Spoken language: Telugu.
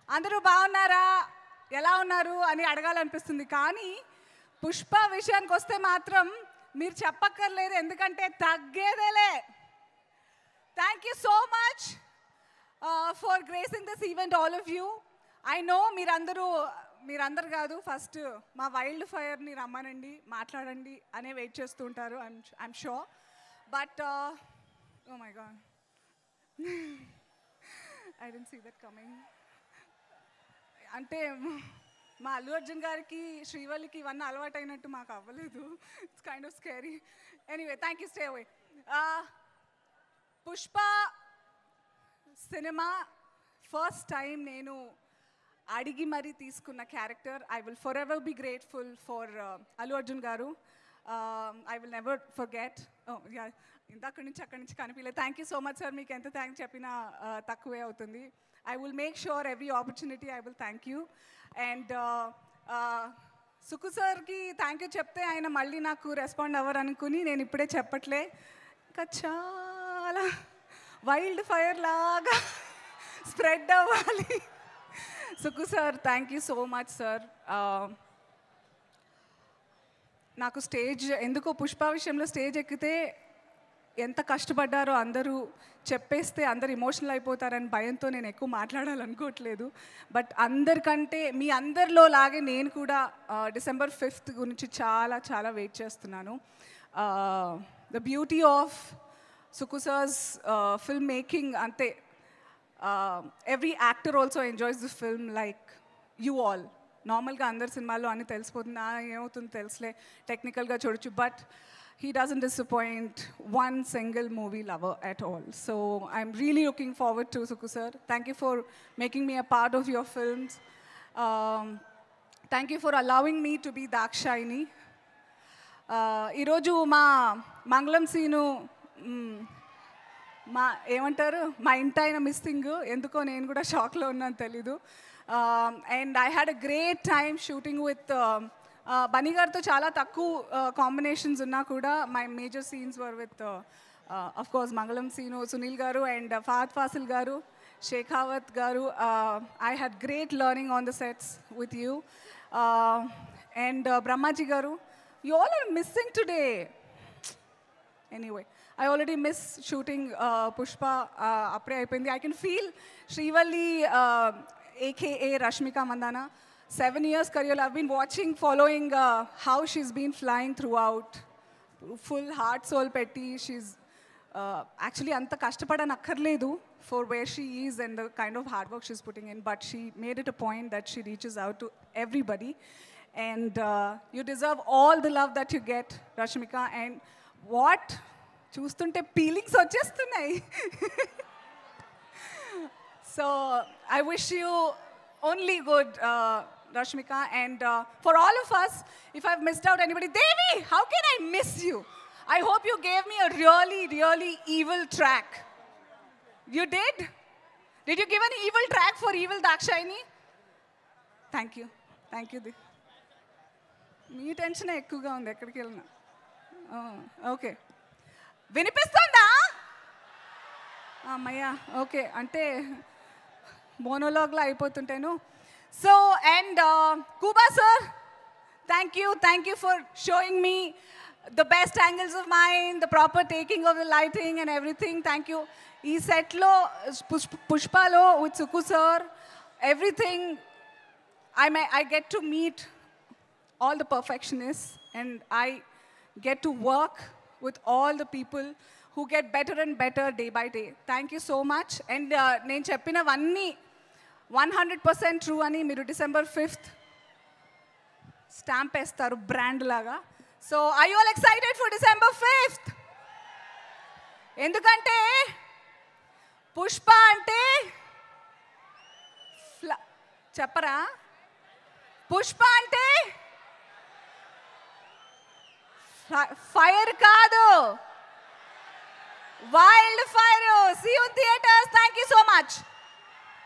అందరూ బాగున్నారా, ఎలా ఉన్నారు అని అడగాలనిపిస్తుంది. కానీ పుష్ప విషయానికి వస్తే మాత్రం మీరు చెప్పక్కర్లేదు, ఎందుకంటే తగ్గేదేలే. Thank you so much for gracing this event all of you. I know మీరందరూ కాదు, ఫస్ట్ మా వైల్డ్ ఫైర్ని రమ్మనండి, మాట్లాడండి అనే వెయిట్ చేస్తూ ఉంటారు. I'm sure. But oh my god, I don't see that coming. అంటే మా అల్లు అర్జున్ గారికి, శ్రీవల్లికి ఇవన్నీ అలవాటైనట్టు మాకు అవ్వలేదు. It's kind of scary. Anyway, thank you, stay away. Pushpa cinema first time నేను అడిగి మరీ తీసుకున్న character. I will for ever be grateful for Allu Arjun garu. I will never forget. ఇంతక్కడి నుంచి అక్కడి నుంచి కనిపించలేదు. Thank you so much sir. మీకు ఎంత థ్యాంక్స్ చెప్పినా తక్కువే అవుతుంది. I will make sure every opportunity I will thank you. And సుకు సార్కి థ్యాంక్ యూ చెప్తే ఆయన మళ్ళీ నాకు రెస్పాండ్ అవ్వరు అనుకుని నేను ఇప్పుడే చెప్పట్లే. ఇంకా చాలా వైల్డ్ ఫైర్ లాగా స్ప్రెడ్ అవ్వాలి. Suku sir, thank you so much sir. నాకు స్టేజ్ ఎందుకో పుష్ప విషయంలో స్టేజ్ ఎక్కితే ఎంత కష్టపడ్డారో అందరూ చెప్పేస్తే అందరు ఎమోషనల్ అయిపోతారని భయంతో నేను ఎక్కువ మాట్లాడాలనుకోవట్లేదు. బట్ అందరికంటే మీ అందరిలో లాగే నేను కూడా December 5th గురించి చాలా చాలా వెయిట్ చేస్తున్నాను. The beauty of Suku sir's film making అంతే. Every actor also enjoys this film like you all. నార్మల్గా అందరి సినిమాల్లో అన్నీ తెలిసిపోతుంది, ఏమవుతుంది తెలుసులే, టెక్నికల్గా చూడొచ్చు. But he doesn't disappoint one single movie lover at all. So I'm really looking forward to Suku sir. Thank you for making me a part of your films. Thank you for allowing me to be Dakshayani. ఈరోజు మా మంగళం సీను ఏమంటారు, మా ఇంటాయన మిస్సింగ్. ఎందుకో నేను కూడా షాక్లో ఉన్నాను, తెలీదు. And I had a great time shooting with Bunny గారితో. చాలా తక్కువ కాంబినేషన్స్ ఉన్నా కూడా my major scenes were with of course Mangalam Seenu, Sunil garu and Fahadh Faasil garu, Shekhawat garu. I had great learning on the sets with you. And Brahmaji garu, you all are missing today. Anyway, I already miss shooting Pushpa. అప్పుడే అయిపోయింది. I can feel Srivalli aka Rashmika Mandana. 7 years career. I've been watching, following how she's been flying throughout. Full heart, soul, petti. She's actually anta kashtapadanakkarledu for where she is and the kind of hard work she's putting in. But she made it a point that she reaches out to everybody. And you deserve all the love that you get, Rashmika. And what? చూస్తుంటే ఫీలింగ్స్ వచ్చేస్తున్నాయి. So I wish you only good, Rashmika. And for all of us, if I've missed out anybody, Devi, how can I miss you? I hope you gave me a really, really evil track. You did? Did you give an evil track for evil Dakshayani? Thank you. Thank you. మీ టెన్షన్ ఎక్కువగా ఉంది ఎక్కడికి వెళ్ళినా. ఓకే, వినిపిస్తుందా అమ్మయ్యా? ఓకే, అంటే మోనోలాగ్లో అయిపోతుంటాను. So and Kuba sir, thank you for showing me the best angles of mine, the proper taking of the lighting and everything. Thank you. ఈ సెట్లో పుష్పలో with Suku sir, everything I get to meet all the perfectionists and I get to work with all the people who get better and better day by day. Thank you so much. And నేను చెప్పినవన్నీ 100% ట్రూ అని మీరు December 5th స్టాంప్ వేస్తారు బ్రాండ్ లాగా. So are you all excited for December 5th? ఎందుకంటే పుష్ప అంటే చెప్పరా, పుష్ప అంటే ఫైర్ కాదు, wild fire. See you in theaters. Thank you so much.